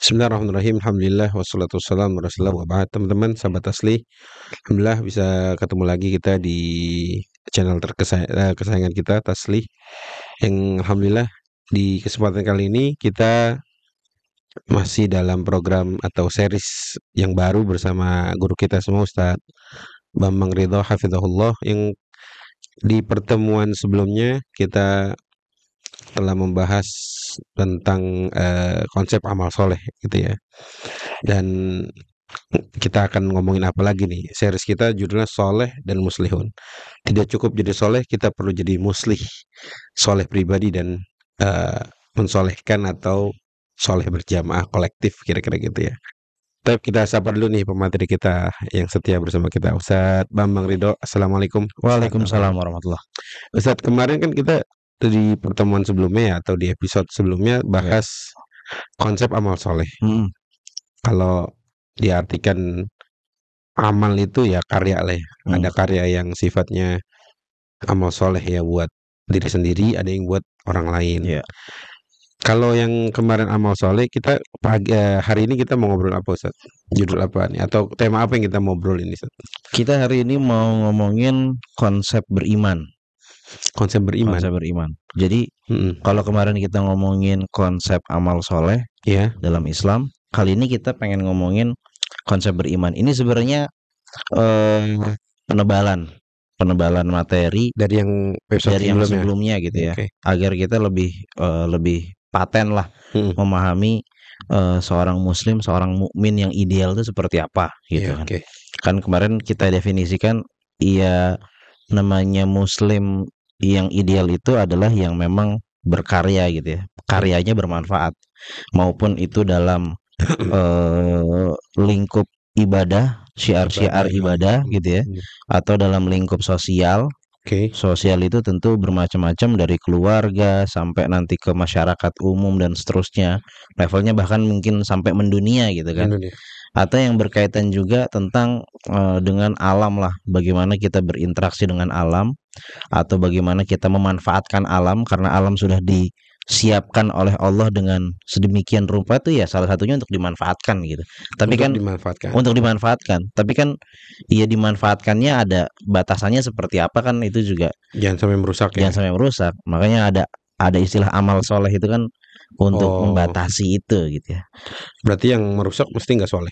Bismillahirrahmanirrahim. Alhamdulillah wassalatu wassalamu ala Rasulillah wa ba'd. Teman-teman sahabat asli, alhamdulillah bisa ketemu lagi kita di channel kesayangan kita Tasli. Yang alhamdulillah di kesempatan kali ini kita masih dalam program atau series yang baru bersama guru kita semua Ustadz Bambang Ridho Hafizahullah, yang di pertemuan sebelumnya kita telah membahas tentang konsep amal soleh gitu ya. Dan kita akan ngomongin apa lagi nih? Series kita judulnya Soleh dan Muslihun. Tidak cukup jadi soleh, kita perlu jadi muslih, soleh pribadi dan mensolehkan atau soleh berjamaah kolektif, kira-kira gitu ya. Tapi kita sapa dulu nih pemateri kita yang setia bersama kita, Ustadz Bambang Ridho. Assalamualaikum. Waalaikumsalam warahmatullah. Ustadz, kemarin kan kita di pertemuan sebelumnya ya, atau di episode sebelumnya bahas konsep amal soleh. Kalau diartikan amal itu ya karya lah ya. Ada karya yang sifatnya amal soleh ya buat diri sendiri, ada yang buat orang lain. Kalau yang kemarin amal soleh, kita hari ini kita mau ngobrol apa Ustaz? Judul apa nih? Atau tema apa yang kita mau ngobrol ini Ustaz? Kita hari ini mau ngomongin konsep beriman. Konsep beriman. Jadi kalau kemarin kita ngomongin konsep amal soleh dalam Islam, kali ini kita pengen ngomongin konsep beriman. Ini sebenarnya penebalan materi dari yang sebelumnya gitu ya, agar kita lebih paten lah memahami seorang muslim, seorang mukmin yang ideal itu seperti apa gitu kan. Kan kemarin kita definisikan namanya muslim yang ideal itu adalah yang memang berkarya gitu ya, karyanya bermanfaat, maupun itu dalam lingkup ibadah, syiar-syiar ibadah gitu ya, atau dalam lingkup sosial. Sosial itu tentu bermacam-macam, dari keluarga sampai nanti ke masyarakat umum dan seterusnya, levelnya bahkan mungkin sampai mendunia gitu kan. Atau yang berkaitan juga tentang dengan alam lah, bagaimana kita berinteraksi dengan alam, atau bagaimana kita memanfaatkan alam, karena alam sudah disiapkan oleh Allah dengan sedemikian rupa itu ya, salah satunya untuk dimanfaatkan gitu. Tapi untuk dimanfaatkan. Tapi kan dimanfaatkannya ada batasannya seperti apa kan, itu juga jangan sampai merusak. Makanya ada istilah amal soleh itu kan untuk membatasi itu gitu ya. Berarti yang merusak mesti nggak soleh?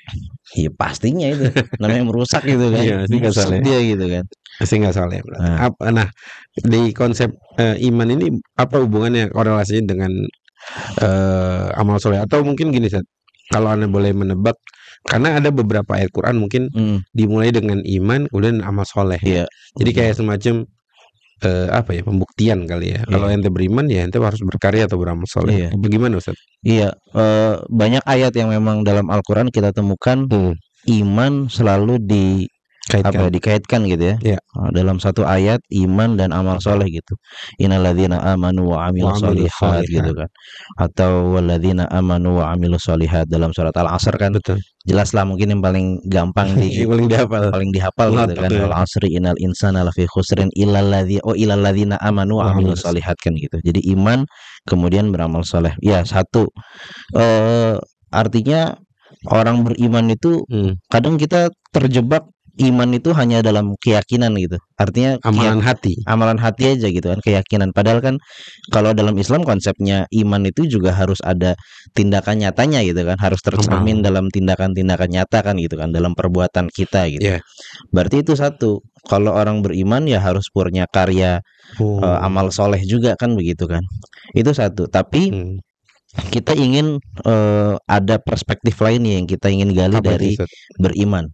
Iya pastinya itu namanya merusak gitu kan. Iya, nggak soleh dia gitu kan. Pasti nggak soleh. Nah, di konsep iman ini apa hubungannya, korelasinya dengan amal soleh? Atau mungkin gini Seth, kalau Anda boleh menebak, karena ada beberapa ayat Quran mungkin dimulai dengan iman kemudian amal soleh. Jadi kayak semacam pembuktian kali ya. Kalau ente beriman ya ente harus berkarya atau beramal soleh. Bagaimana Ustaz? Banyak ayat yang memang dalam Al-Quran kita temukan iman selalu dikaitkan gitu ya. Dalam satu ayat iman dan amal soleh gitu. Innalladzina amanu wa amilus solihat gitu kan. Atau walladzina amanu wa amilus solihat dalam surat Al-Asr kan. Betul. Jelas lah, mungkin yang paling gampang paling dihafal gitu kan. Al-asri innal insana lafi khusrin illalladzina amanu wa amilus solihat kan gitu. Jadi iman kemudian beramal soleh. Ya, satu. Artinya orang beriman itu kadang kita terjebak iman itu hanya dalam keyakinan gitu. Artinya amalan hati aja gitu kan, keyakinan. Padahal kan kalau dalam Islam konsepnya iman itu juga harus ada tindakan nyatanya gitu kan, harus tercermin dalam tindakan-tindakan nyata kan gitu kan, dalam perbuatan kita gitu. Berarti itu satu. Kalau orang beriman ya harus punya karya amal soleh juga kan begitu kan. Itu satu. Tapi kita ingin ada perspektif lain yang kita ingin gali dari beriman.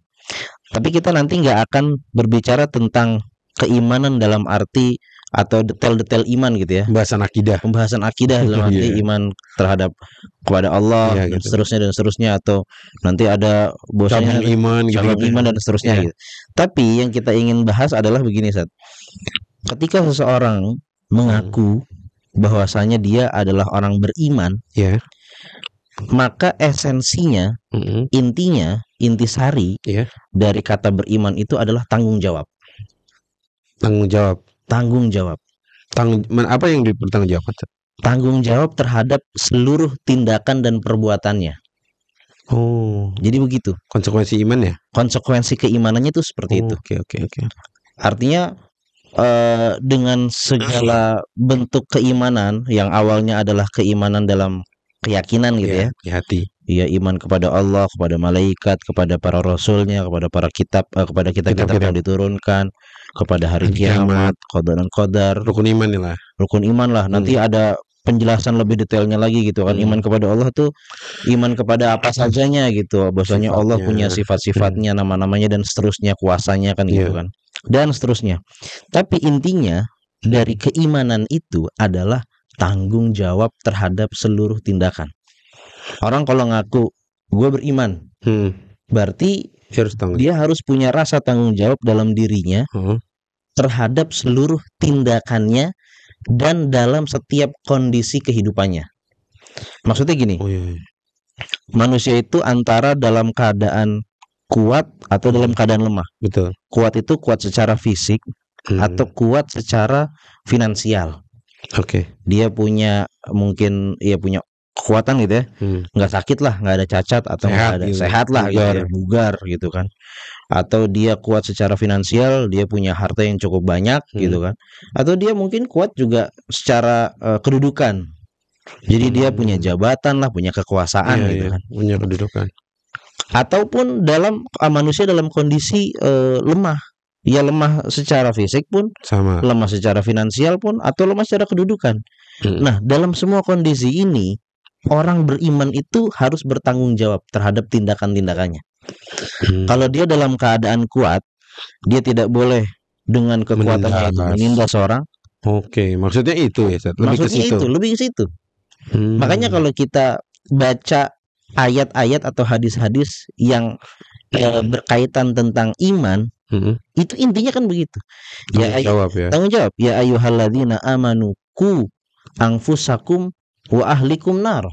Tapi kita nanti nggak akan berbicara tentang keimanan dalam arti atau detail-detail iman gitu ya. Pembahasan akidah dalam arti iman terhadap kepada Allah dan seterusnya, atau nanti ada bosnya iman dan seterusnya gitu. Tapi yang kita ingin bahas adalah begini Sat. Ketika seseorang mengaku bahwasanya dia adalah orang beriman, maka esensinya, intisari dari kata beriman itu adalah tanggung jawab. Apa yang dipertanggungjawabkan? Tanggung jawab terhadap seluruh tindakan dan perbuatannya. Oh, Jadi begitu. konsekuensi iman ya? Konsekuensi keimanannya itu seperti itu. Oke. Artinya dengan segala bentuk keimanan yang awalnya adalah keimanan dalam keyakinan gitu ya. Di hati. Iya, iman kepada Allah, kepada malaikat, kepada para rasulnya, kepada para kitab, kepada kitab-kitab yang diturunkan, kepada hari kiamat, qada dan qadar, Rukun iman nih lah. rukun iman lah. Nanti ada penjelasan lebih detailnya lagi gitu kan. Iman kepada Allah tuh iman kepada apa sajanya gitu. Bahwasanya Allah punya sifat-sifatnya, nama-namanya dan seterusnya, kuasanya kan gitu kan. Dan seterusnya. Tapi intinya dari keimanan itu adalah tanggung jawab terhadap seluruh tindakan. Orang kalau ngaku gue beriman, berarti dia harus punya rasa tanggung jawab dalam dirinya terhadap seluruh tindakannya dan dalam setiap kondisi kehidupannya. Maksudnya gini, manusia itu antara dalam keadaan kuat atau dalam keadaan lemah. Betul. Kuat itu kuat secara fisik atau kuat secara finansial. Oke. Dia punya mungkin punya kekuatan gitu ya, nggak sakit lah, nggak ada cacat atau nggak ada sehat lah gitu ya, bugar gitu kan. Atau dia kuat secara finansial, dia punya harta yang cukup banyak gitu kan. Atau dia mungkin kuat juga secara kedudukan. Jadi dia punya jabatan lah, punya kekuasaan gitu kan. Punya kedudukan. Ataupun dalam manusia dalam kondisi lemah. Ya lemah secara fisik pun, sama. Lemah secara finansial pun, atau lemah secara kedudukan. Nah, dalam semua kondisi ini orang beriman itu harus bertanggung jawab terhadap tindakan-tindakannya. Kalau dia dalam keadaan kuat, dia tidak boleh dengan kekuatannya itu menindas orang. Oke, maksudnya itu ya, lebih ke situ. Makanya kalau kita baca ayat-ayat atau hadis-hadis yang berkaitan tentang iman, itu intinya kan begitu. Tanggung jawab. Ya ayyuhalladzina amanu qu anfusakum wa ahlikum nar.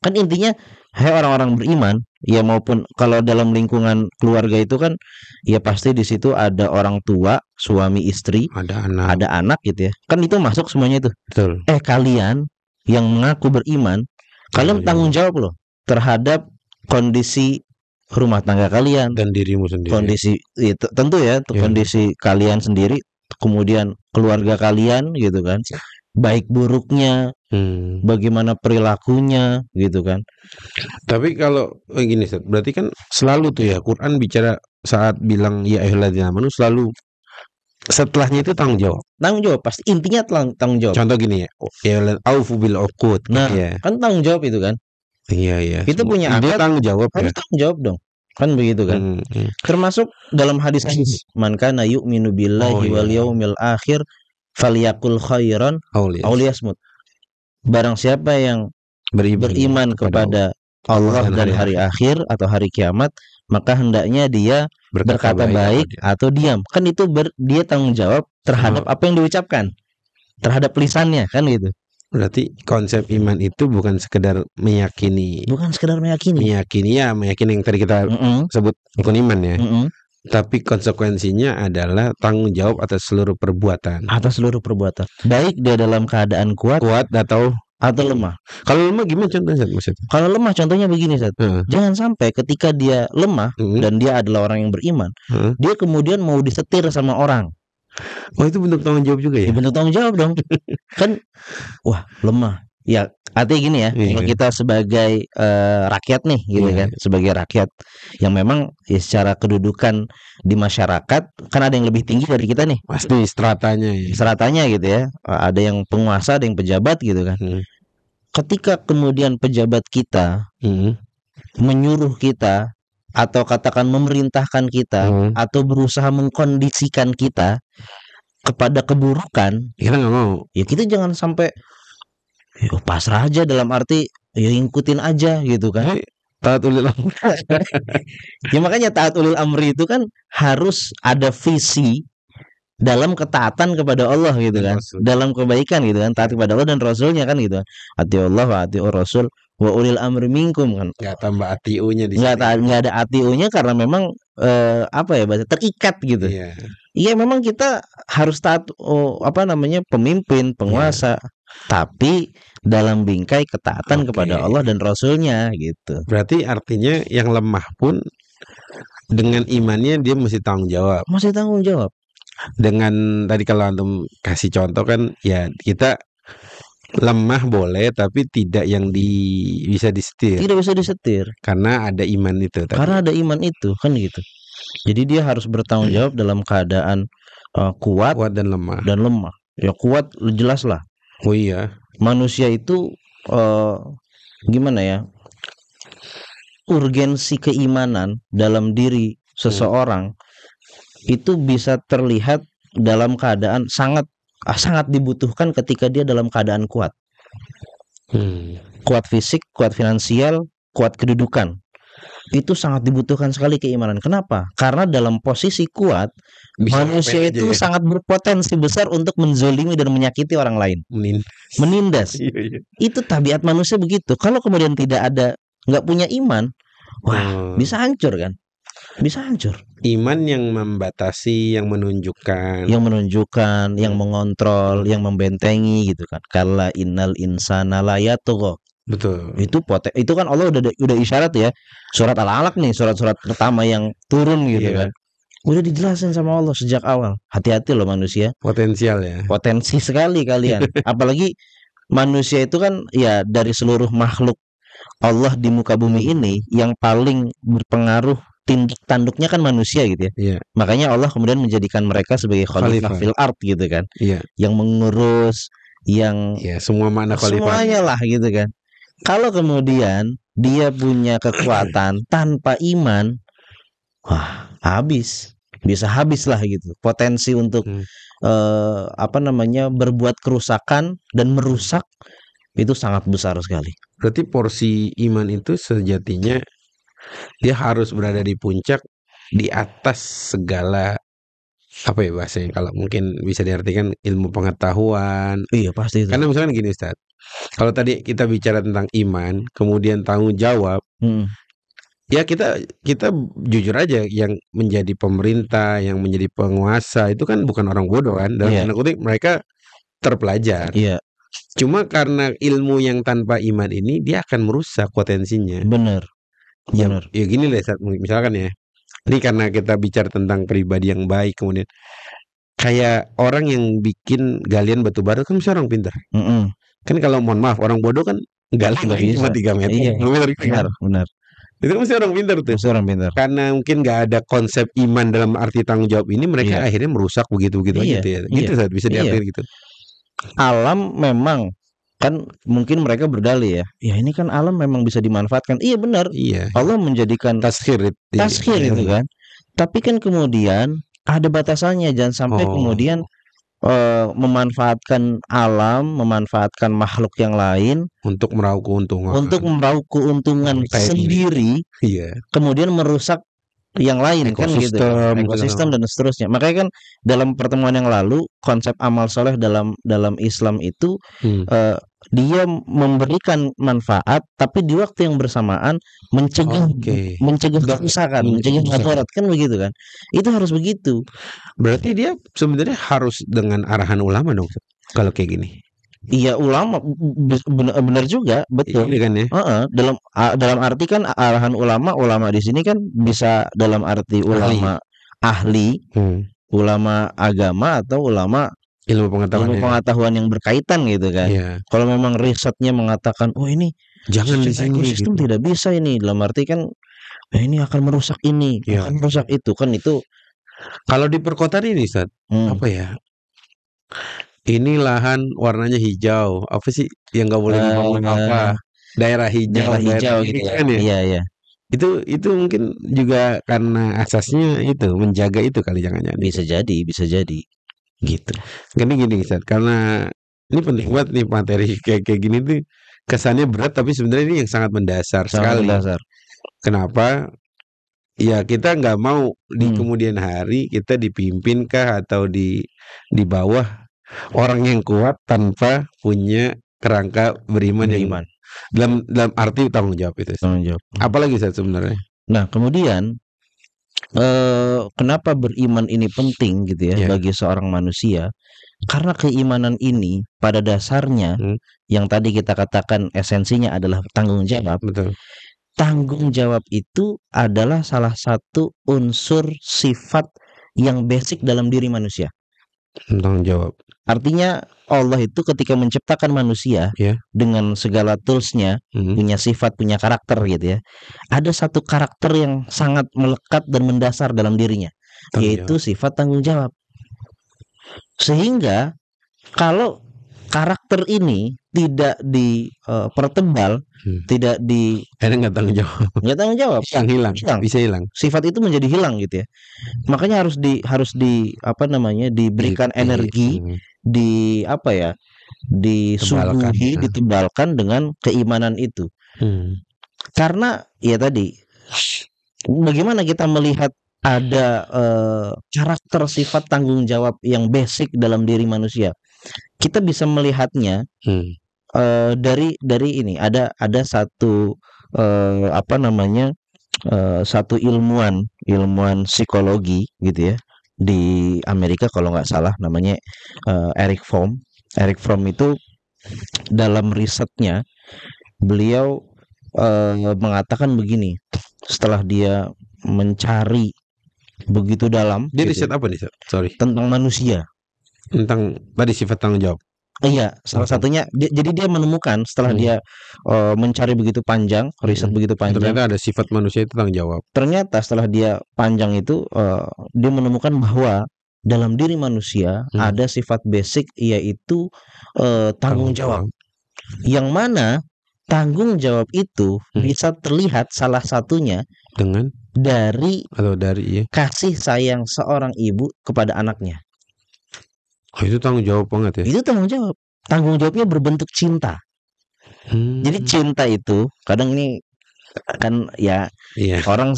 Kan intinya, hai orang-orang beriman, ya maupun kalau dalam lingkungan keluarga itu kan ya pasti di situ ada orang tua, suami istri, ada anak gitu ya. Kan itu masuk semuanya itu. Betul. Kalian yang mengaku beriman, kalian tanggung jawab loh terhadap kondisi rumah tangga kalian dan dirimu sendiri. Kondisi itu tentu ya, kondisi kalian sendiri, kemudian keluarga kalian gitu kan. Baik buruknya, bagaimana perilakunya gitu kan. Tapi kalau gini, berarti kan selalu tuh ya Quran bicara saat bilang ya ayyuhalladzina amanu, selalu setelahnya itu tanggung jawab. Tanggung jawab pasti intinya tanggung jawab. Contoh gini ya aufu bil uqud. Nah, kan tanggung jawab itu kan. Iya. Itu punya akad, tanggung jawab harus tanggung jawab dong. Kan begitu kan. Termasuk dalam hadis man kana yu'minu billahi wal yaumil akhir falyakul khairan aw liyasmut. Barang siapa yang beriman kepada Allah dan hari akhir atau hari kiamat, maka hendaknya dia berkata baik atau diam. Kan itu dia tanggung jawab terhadap apa yang diucapkan, terhadap lisannya kan gitu. Berarti konsep iman itu bukan sekedar meyakini. Meyakini yang tadi kita sebut rukun iman ya. Tapi konsekuensinya adalah tanggung jawab atas seluruh perbuatan. Baik dia dalam keadaan kuat atau lemah. Kalau lemah gimana contohnya, maksudnya? Kalau lemah contohnya begini, jangan sampai ketika dia lemah dan dia adalah orang yang beriman, dia kemudian mau disetir sama orang. Oh, itu bentuk tanggung jawab juga ya? Bentuk tanggung jawab dong. Kan wah, lemah. Ya, artinya gini ya, kalau kita sebagai rakyat nih gitu kan, sebagai rakyat yang memang ya secara kedudukan di masyarakat kan ada yang lebih tinggi dari kita nih. Pasti stratanya gitu ya. Ada yang penguasa, ada yang pejabat gitu kan. Ketika kemudian pejabat kita menyuruh kita atau katakan memerintahkan kita atau berusaha mengkondisikan kita kepada keburukan, kita nggak mau. Ya kita jangan sampai pasrah aja, dalam arti ya ngikutin aja gitu kan. Taat ulil amri. Ya makanya taat ulil amri itu kan harus ada visi dalam ketaatan kepada Allah gitu kan, dalam kebaikan gitu kan, taat kepada Allah dan Rasulnya kan gitu. Atiullah wa atiur Rasul wa ulil amri minkum kan. Nggak tambah atiunya di sini. Nggak ada atiunya karena memang bahasa terikat gitu. Iya memang kita harus taat pemimpin, penguasa. tapi dalam bingkai ketaatan kepada Allah dan Rasulnya gitu. Berarti artinya yang lemah pun dengan imannya dia mesti tanggung jawab. Masih tanggung jawab. Dengan tadi kalau antum kasih contoh kan, ya kita lemah boleh tapi tidak yang bisa disetir. Tidak bisa disetir. Karena ada iman itu tadi. Karena ada iman itu kan gitu. Jadi dia harus bertanggung jawab dalam keadaan kuat dan lemah. Ya kuat jelas lah. Oh iya. Manusia itu gimana ya? Urgensi keimanan dalam diri seseorang itu bisa terlihat dalam keadaan sangat dibutuhkan ketika dia dalam keadaan kuat. Kuat fisik, kuat finansial, kuat kedudukan. Itu sangat dibutuhkan sekali keimanan. Kenapa? Karena dalam posisi kuat, manusia itu sangat berpotensi besar untuk menzolimi dan menyakiti orang lain. Menindas. Itu tabiat manusia begitu. Kalau kemudian nggak punya iman, wah, bisa hancur kan? Bisa hancur. Iman yang membatasi, yang menunjukkan, yang mengontrol, yang membentengi gitu kan. Kalla innal insana la yatgha. Betul. Itu kan Allah udah isyarat ya. Surat Al-Alaq nih, surat-surat pertama yang turun gitu kan. Udah dijelasin sama Allah sejak awal. Hati-hati loh manusia. Potensial ya. Potensi sekali kalian. Apalagi manusia itu kan ya dari seluruh makhluk Allah di muka bumi ini yang paling berpengaruh tindak tanduknya kan manusia gitu ya. Makanya Allah kemudian menjadikan mereka sebagai khalifah fil ard gitu kan. Yang mengurus, yang semua makna khalifah. Semuanya lah gitu kan. Kalau kemudian dia punya kekuatan tanpa iman, wah habis, bisa habis lah gitu. Potensi untuk berbuat kerusakan dan merusak itu sangat besar sekali. Berarti porsi iman itu sejatinya dia harus berada di puncak, di atas segala apa ya bahasanya, kalau mungkin bisa diartikan ilmu pengetahuan. Iya pasti itu. Karena misalkan gini Ustaz, kalau tadi kita bicara tentang iman, kemudian tanggung jawab, ya kita jujur aja, yang menjadi pemerintah, yang menjadi penguasa itu kan bukan orang bodoh kan, dalam tanda kutip mereka terpelajar. Cuma karena ilmu yang tanpa iman ini dia akan merusak potensinya. Benar. Ya gini deh, misalkan ya, ini karena kita bicara tentang pribadi yang baik, kemudian kayak orang yang bikin galian batu bara kan mesti orang pintar. Kan kalau mohon maaf orang bodoh kan galian cuma 3 meter. Benar. Itu kan mesti orang pintar tuh. Mesti orang pintar. Karena mungkin nggak ada konsep iman dalam arti tanggung jawab ini, mereka akhirnya merusak begitu aja tuh ya. Gitu saat bisa diartikan gitu. Alam memang kan mungkin mereka berdalih ya ini kan alam memang bisa dimanfaatkan. Iya benar. Allah menjadikan taskhir itu kan. Tapi kan kemudian ada batasannya, jangan sampai kemudian memanfaatkan alam, memanfaatkan makhluk yang lain untuk meraup keuntungan sendiri. Kemudian merusak yang lain kan gitu, ekosistem dan seterusnya. Makanya kan dalam pertemuan yang lalu konsep amal soleh dalam Islam itu dia memberikan manfaat, tapi di waktu yang bersamaan mencegah kerusakan, mencegah mudarat kan begitu kan. Itu harus begitu. Berarti dia sebenarnya harus dengan arahan ulama dong kalau kayak gini. Iya ulama benar juga, betul kan ya. Dalam arti kan arahan ulama di sini kan bisa dalam arti ulama ahli, ulama agama atau ulama ilmu pengetahuan yang berkaitan gitu kan. Kalau memang risetnya mengatakan ini jangan di sini ekosistem tidak bisa ini, dalam arti kan ini akan merusak ini, akan merusak itu kan. Itu kalau di perkotaan ini Ustaz, apa ya? Ini lahan warnanya hijau, apa sih yang nggak boleh dibangun apa? Daerah hijau gitu kan ya? Iya. Itu mungkin juga karena asasnya itu menjaga itu kali, jangan-jangan. Bisa jadi gitu. Gini Ustaz, karena ini penting banget nih materi kayak gini tuh, kesannya berat tapi sebenarnya ini yang sangat mendasar sekali. Kenapa? Ya kita nggak mau di kemudian hari kita dipimpin kah atau di bawah orang yang kuat tanpa punya kerangka beriman yang dalam arti tanggung jawab itu. Apalagi Ustaz sebenarnya. Nah kemudian kenapa beriman ini penting gitu ya bagi seorang manusia? Karena keimanan ini pada dasarnya yang tadi kita katakan esensinya adalah tanggung jawab. Betul. Tanggung jawab itu adalah salah satu unsur sifat yang basic dalam diri manusia. Tanggung jawab. Artinya Allah itu ketika menciptakan manusia dengan segala toolsnya, punya sifat, punya karakter gitu ya. Ada satu karakter yang sangat melekat dan mendasar dalam dirinya, yaitu sifat tanggung jawab. Sehingga kalau karakter ini tidak dipertebal, tidak di nggak tanggung jawab, hilang, bisa hilang. Sifat itu menjadi hilang gitu ya. Makanya harus diberikan energi, disuguhi, ditebalkan dengan keimanan itu. Karena ya tadi, bagaimana kita melihat ada karakter sifat tanggung jawab yang basic dalam diri manusia. Kita bisa melihatnya dari ini, ada satu satu ilmuwan psikologi gitu ya di Amerika kalau nggak salah, namanya Erich Fromm. Erich Fromm itu dalam risetnya beliau mengatakan begini, setelah dia mencari begitu dalam. Dia riset apa nih? Sorry. Tentang manusia. Tentang tadi sifat tanggung jawab. Iya, salah satunya. Jadi dia menemukan setelah dia mencari begitu panjang, riset begitu panjang. Ternyata ada sifat manusia itu tanggung jawab. Ternyata setelah dia panjang itu, dia menemukan bahwa dalam diri manusia ada sifat basic, yaitu tanggung jawab. Yang mana tanggung jawab itu bisa terlihat salah satunya dari kasih sayang seorang ibu kepada anaknya. Oh, itu tanggung jawab banget ya? Itu tanggung jawab. Tanggung jawabnya berbentuk cinta. Jadi cinta itu kadang ini kan ya orang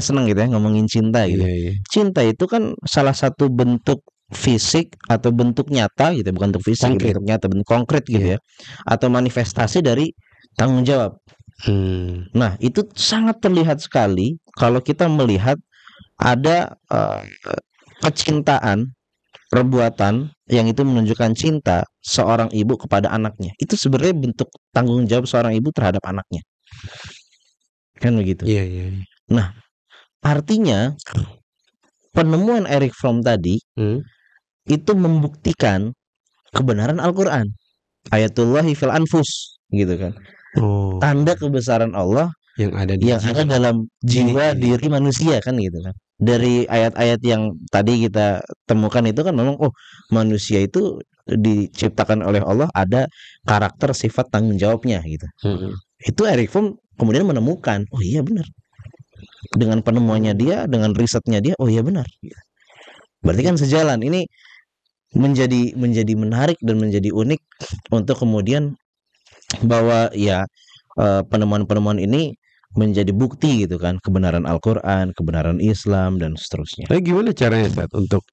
senang gitu ya ngomongin cinta gitu. Cinta itu kan salah satu bentuk fisik atau bentuk nyata gitu, bukan bentuk fisik, bentuk nyata, bentuk konkret gitu ya, atau manifestasi dari tanggung jawab. Nah, itu sangat terlihat sekali kalau kita melihat ada kecintaan, perbuatan yang itu menunjukkan cinta seorang ibu kepada anaknya. Itu sebenarnya bentuk tanggung jawab seorang ibu terhadap anaknya. Kan begitu. Nah, artinya penemuan Erich Fromm tadi itu membuktikan kebenaran Al-Quran. Ayatullahi fil anfus gitu kan. Tanda kebesaran Allah yang ada dalam jiwa diri manusia kan gitu kan. Dari ayat-ayat yang tadi kita temukan itu kan memang manusia itu diciptakan oleh Allah ada karakter sifat tanggung jawabnya gitu. Itu Erich Fromm kemudian menemukan, oh iya benar. Dengan penemuannya dia, dengan risetnya dia, oh iya benar. Berarti kan sejalan. Ini menjadi menarik dan menjadi unik untuk kemudian bahwa ya penemuan-penemuan ini menjadi bukti gitu kan, kebenaran Al-Quran, kebenaran Islam dan seterusnya. Tapi gimana caranya Ustaz untuk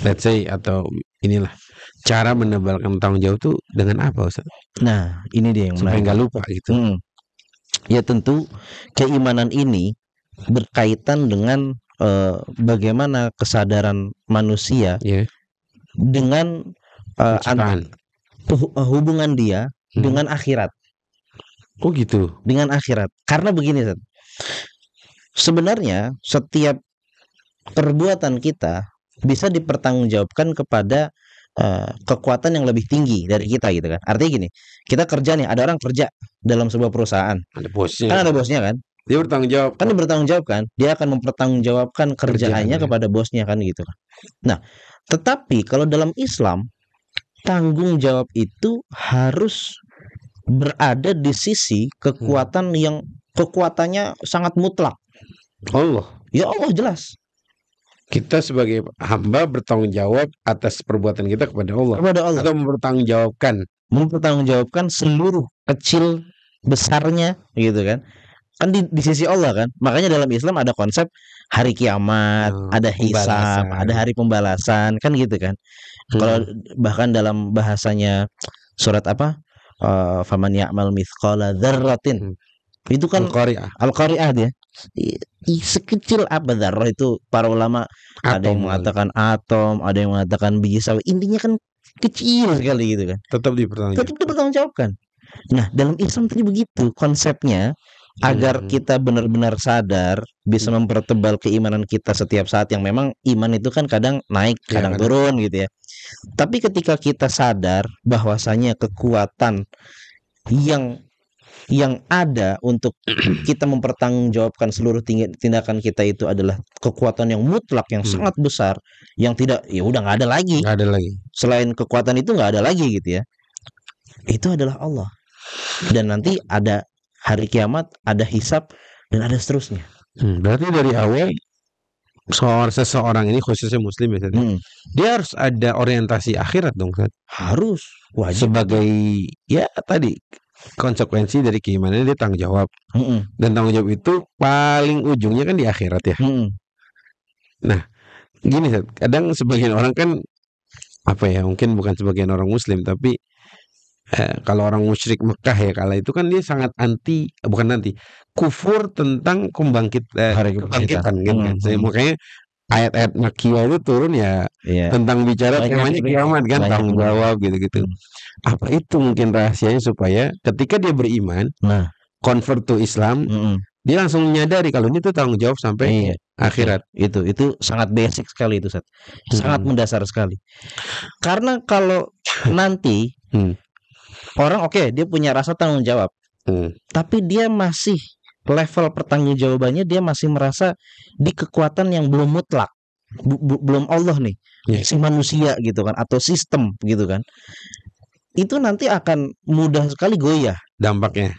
let's say atau inilah cara menebalkan tanggung jawab itu dengan apa Ustaz? Nah, ini dia yang supaya nggak lupa gitu. Ya tentu keimanan ini berkaitan dengan bagaimana kesadaran manusia dengan hubungan dia dengan akhirat. Oh gitu. Dengan akhirat. Karena begini, sebenarnya setiap perbuatan kita bisa dipertanggungjawabkan kepada kekuatan yang lebih tinggi dari kita gitu kan. Artinya gini, kita kerja nih, ada orang kerja dalam sebuah perusahaan. Ada bosnya. Kan ada bosnya kan? Dia bertanggung jawab. Kan dia bertanggung jawab kan? Dia akan mempertanggungjawabkan kerjaannya kepada bosnya kan gitu kan. Nah, tetapi kalau dalam Islam tanggung jawab itu harus berada di sisi kekuatan yang kekuatannya sangat mutlak. Allah. Ya Allah jelas. Kita sebagai hamba bertanggung jawab atas perbuatan kita kepada Allah. Atau mempertanggungjawabkan seluruh kecil besarnya gitu kan. Kan di sisi Allah kan. Makanya dalam Islam ada konsep hari kiamat, ada hisab, ada hari pembalasan kan gitu kan. Kalau bahkan dalam bahasanya surat apa? Faman ya'mal mithqala dzarratin Itu kan Al-Qari'ah. Al-Qari'ah dia. Sekecil apa dzarrah itu para ulama ada yang Atom mengatakan atom, ada yang mengatakan biji sawi. Intinya kan kecil sekali gitu kan. tetap dipertanggungjawabkan. Tetap dipertanggungjawabkan. Nah, dalam Islam tadi begitu konsepnya, agar kita benar-benar sadar, bisa mempertebal keimanan kita setiap saat, yang memang iman itu kan kadang naik, Ya, kadang kadang. turun gitu ya. Tapi ketika kita sadar bahwasanya kekuatan yang ada untuk kita mempertanggungjawabkan seluruh tindakan kita itu adalah kekuatan yang mutlak, yang sangat besar, yang tidak, ya udah nggak ada lagi. Nggak ada lagi. Selain kekuatan itu nggak ada lagi gitu ya. Itu adalah Allah. Dan nanti ada hari kiamat, ada hisab, dan ada seterusnya. Berarti dari awal seseorang ini, khususnya muslim ya, dia harus ada orientasi akhirat dong, Ustaz. Harus, wajib. Sebagai ya tadi konsekuensi dari keimanan, dia tanggung jawab. Dan tanggung jawab itu paling ujungnya kan di akhirat ya. Nah, gini Ustaz, kadang sebagian orang kan apa ya, mungkin bukan sebagian orang muslim, tapi kalau orang musyrik Mekah ya kala itu kan dia sangat kufur tentang kebangkitan kan. Makanya ayat-ayat Makkiyah itu turun ya tentang bicara temanya kiamat kan, tanggung jawab gitu-gitu. Apa itu mungkin rahasianya supaya ketika dia beriman, convert to Islam, dia langsung menyadari kalau ini tuh tanggung jawab sampai akhirat. Itu sangat basic sekali itu, Sat. Sangat mendasar sekali. Karena kalau nanti orang dia punya rasa tanggung jawab, tapi dia masih level pertanggungjawabannya, dia masih merasa di kekuatan yang belum mutlak, belum Allah nih, si manusia gitu kan, atau sistem gitu kan. Itu nanti akan mudah sekali goyah. Dampaknya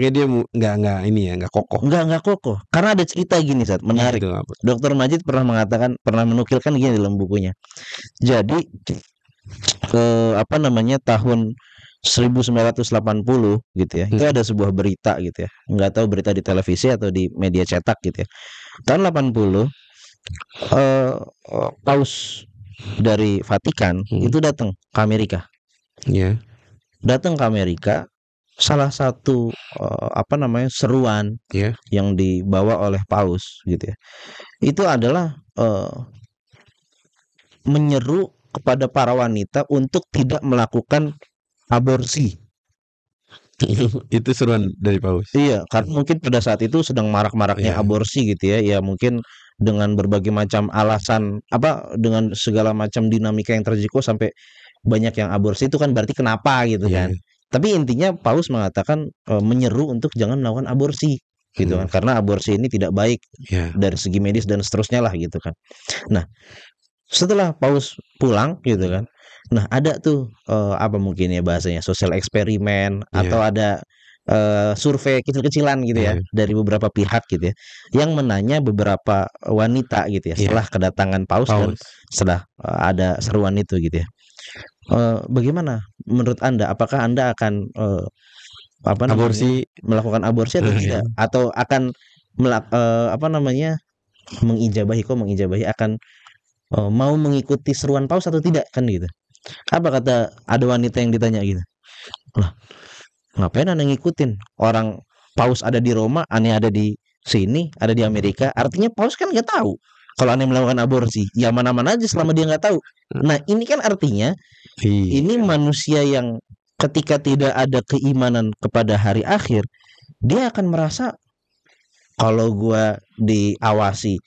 dia nggak kokoh. Nggak kokoh. Karena ada cerita gini, Sat, menarik. Dr. Majid pernah menukilkan gini dalam bukunya. Jadi tahun 1980 gitu ya. Itu ada sebuah berita gitu ya. Nggak tahu berita di televisi atau di media cetak gitu ya. Tahun 80 Paus dari Vatikan itu datang ke Amerika. Datang ke Amerika, salah satu seruan yang dibawa oleh Paus gitu ya. Itu adalah menyeru kepada para wanita untuk tidak melakukan aborsi. Itu seruan dari Paus. Iya, karena mungkin pada saat itu sedang marak-maraknya aborsi gitu ya. Ya mungkin dengan berbagai macam alasan, dengan segala macam dinamika yang terjadi sampai banyak yang aborsi, itu kan berarti kenapa gitu kan. Tapi intinya Paus mengatakan menyeru untuk jangan melakukan aborsi gitu kan, karena aborsi ini tidak baik dari segi medis dan seterusnya lah gitu kan. Nah, setelah Paus pulang gitu kan, nah ada tuh mungkin ya bahasanya sosial eksperimen atau ada survei kecil-kecilan gitu ya dari beberapa pihak gitu ya, yang menanya beberapa wanita gitu ya setelah kedatangan Paus dan setelah ada seruan itu gitu ya. Bagaimana menurut Anda? Apakah Anda akan melakukan aborsi atau tidak? Atau akan mengijabahi akan mau mengikuti seruan Paus atau tidak kan gitu? Apa kata ada wanita yang ditanya gitu? Lah, ngapain Anda ngikutin? Orang Paus ada di Roma, aneh ada di sini, ada di Amerika. Artinya Paus kan nggak tahu kalau aneh melakukan aborsi. Ya mana-mana aja selama dia nggak tahu. Nah, ini kan artinya ini manusia yang ketika tidak ada keimanan kepada hari akhir, dia akan merasa kalau gua diawasi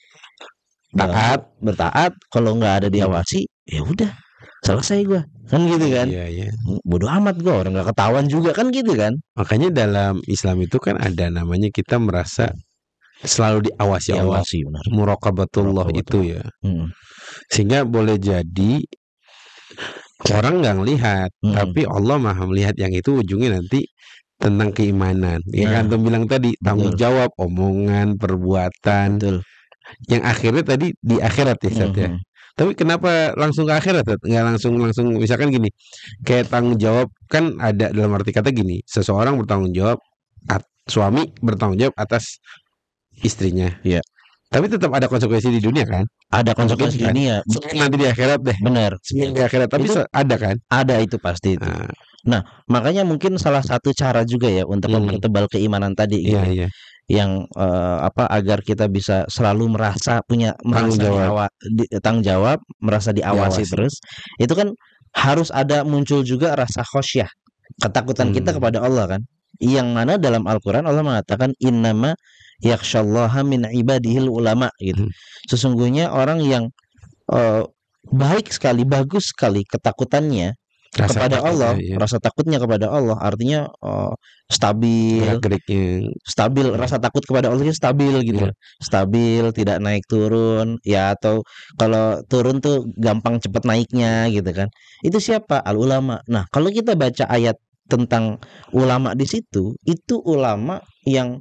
bertaat, kalau nggak ada diawasi ya udah selesai gua kan gitu kan. Bodoh amat gua, orang nggak ketahuan juga kan gitu kan. Makanya dalam Islam itu kan ada namanya kita merasa selalu diawasi Allah, muraqabatullah itu ya. Sehingga boleh jadi orang nggak ngelihat, tapi Allah maha melihat yang itu ujungnya nanti tentang keimanan. Ya kan Antum bilang tadi, tanggung jawab, omongan, perbuatan. Yang akhirnya tadi di akhirat ya, Ustaz ya. Tapi kenapa langsung ke akhirat? Nggak langsung misalkan gini, kayak tanggung jawab kan ada dalam arti kata gini, seseorang bertanggung jawab, suami bertanggung jawab atas istrinya. Tapi tetap ada konsekuensi di dunia kan? Ada konsekuensi di dunia. Nanti di akhirat deh. Benar. Di akhirat, tapi ada kan? Ada itu pasti itu. Nah, makanya mungkin salah satu cara juga ya untuk mempertebal keimanan tadi gitu Iya, ya. iya. Yang agar kita bisa selalu merasa Tanggung jawab. tanggung jawab, merasa diawasi Diawasi. terus. Itu kan harus ada muncul juga rasa khosyah, ketakutan kita kepada Allah kan. Yang mana dalam Al-Qur'an Allah mengatakan innama yakhsyallaha min ibadihil ulama gitu. Sesungguhnya orang yang baik sekali, bagus sekali ketakutannya Rasa kepada takutnya, Allah, ya. rasa takutnya kepada Allah artinya stabil, Gerak-geriknya. stabil, rasa takut kepada Allah itu stabil gitu, Iya. stabil, tidak naik turun, ya atau kalau turun tuh gampang cepet naiknya gitu kan. Itu siapa? Al ulama. Nah, kalau kita baca ayat tentang ulama di situ, itu ulama yang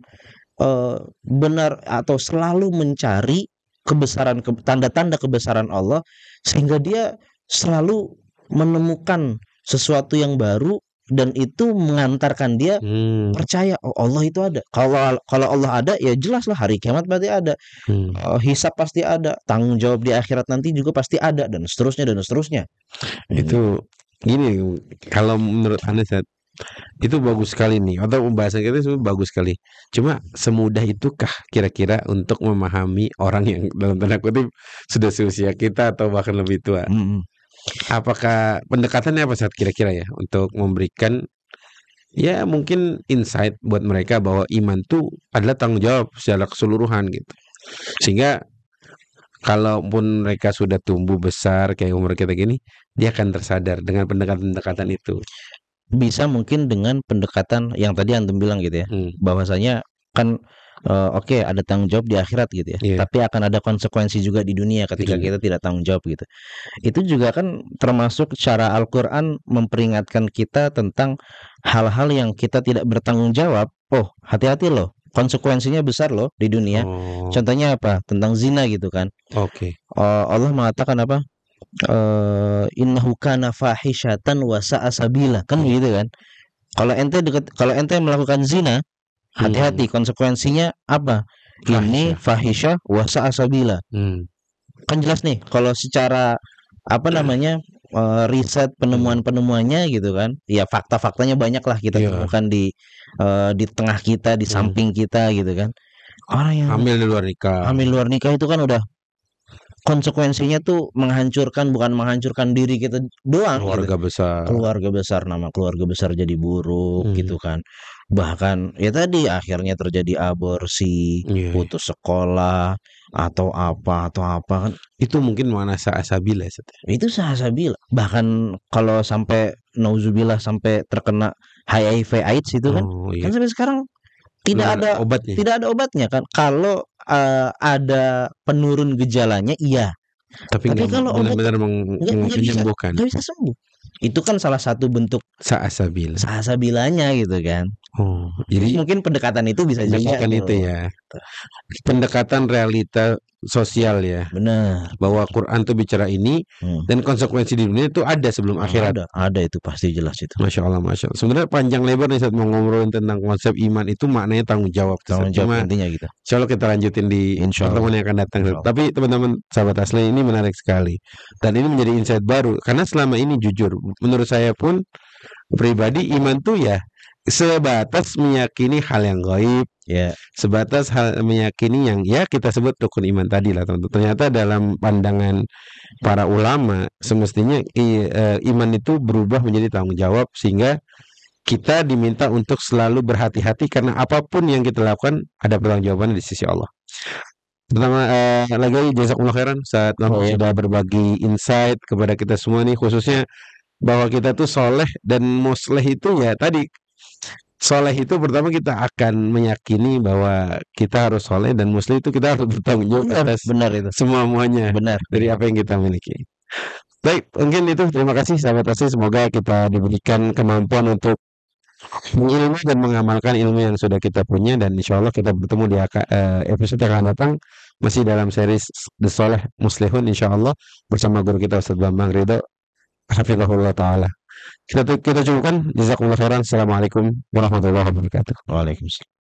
benar atau selalu mencari kebesaran tanda-tanda kebesaran Allah sehingga dia selalu menemukan sesuatu yang baru dan itu mengantarkan dia percaya oh Allah itu ada. Kalau Allah ada ya jelaslah hari kiamat berarti ada. Hisab pasti ada, tanggung jawab di akhirat nanti juga pasti ada dan seterusnya dan seterusnya. Itu gini, kalau menurut Anda itu bagus sekali nih, atau pembahasan kita itu bagus sekali. Cuma semudah itukah kira-kira untuk memahami orang yang dalam tanda kutip sudah seusia kita atau bahkan lebih tua? Apakah pendekatannya apa saat kira-kira ya untuk memberikan ya mungkin insight buat mereka bahwa iman tuh adalah tanggung jawab secara keseluruhan gitu. Sehingga kalaupun mereka sudah tumbuh besar kayak umur kita gini, dia akan tersadar dengan pendekatan-pendekatan itu. Bisa mungkin dengan pendekatan yang tadi antum bilang gitu ya, bahwasanya kan oke, ada tanggung jawab di akhirat gitu ya, tapi akan ada konsekuensi juga di dunia ketika kita tidak tanggung jawab gitu. Itu juga kan termasuk cara Al-Qur'an memperingatkan kita tentang hal-hal yang kita tidak bertanggung jawab. Oh, hati-hati loh, konsekuensinya besar loh di dunia. Contohnya apa? Tentang zina gitu kan. Allah mengatakan apa? Innahu kana fahisyatan wa sa'a sabila kan gitu kan. Kalau ente melakukan zina, hati-hati konsekuensinya apa? Ini fahisyah wa sa'a sabila. Kan jelas nih kalau secara apa namanya riset penemuan-penemuannya gitu kan. Ya fakta-faktanya banyak lah kita temukan di tengah kita, di samping kita gitu kan. Orang yang hamil di luar nikah itu kan udah konsekuensinya tuh bukan menghancurkan diri kita doang keluarga besar, nama keluarga besar jadi buruk gitu kan, bahkan ya tadi akhirnya terjadi aborsi, putus sekolah atau apa kan itu mungkin mana sa'asabila itu sa'asabila. Bahkan kalau sampai nauzubillah sampai terkena HIV AIDS itu kan kan sampai sekarang tidak ada obatnya kan. Kalau ada penurun gejalanya iya. Tapi kalau benar-benar menyembuhkan. Nggak bisa sembuh. Itu kan salah satu bentuk sa'asabilanya gitu kan. Jadi mungkin pendekatan itu bisa juga itu ya. Pendekatan realita sosial ya. Benar. Bahwa Quran tuh bicara ini dan konsekuensi di dunia itu ada sebelum akhirat. Ada itu pasti jelas itu. Masya Allah. Sebenarnya panjang lebar nih saat mau ngobrolin tentang konsep iman itu maknanya tanggung jawab. Tanggung jawab intinya gitu. Insya Allah kita lanjutin di pertemuan yang akan datang. Tapi teman-teman sahabat asli ini menarik sekali. Dan ini menjadi insight baru. Karena selama ini jujur menurut saya pun pribadi iman tuh ya sebatas meyakini hal yang gaib, sebatas hal meyakini yang ya kita sebut rukun iman tadi lah teman-teman. Ternyata dalam pandangan para ulama semestinya iman itu berubah menjadi tanggung jawab sehingga kita diminta untuk selalu berhati-hati karena apapun yang kita lakukan ada pertanggungjawaban di sisi Allah. Pertama lagi jazakumullah khairan saat sudah berbagi insight kepada kita semua nih, khususnya bahwa kita tuh soleh dan musleh itu ya tadi. Soleh itu pertama kita akan meyakini bahwa kita harus soleh dan musleh itu kita harus bertanggung jawab atas semua-muanya dari apa yang kita miliki. Baik, mungkin itu. Terima kasih sahabat asli. Semoga kita diberikan kemampuan untuk mengilmu dan mengamalkan ilmu yang sudah kita punya, dan insya Allah kita bertemu di episode yang akan datang masih dalam series The Soleh Muslihun insya Allah bersama guru kita Ustaz Bambang Ridho hafizahullah ta'ala. Kita cukupkan. Jazakumullah khairan. Assalamualaikum warahmatullahi wabarakatuh. Waalaikumsalam.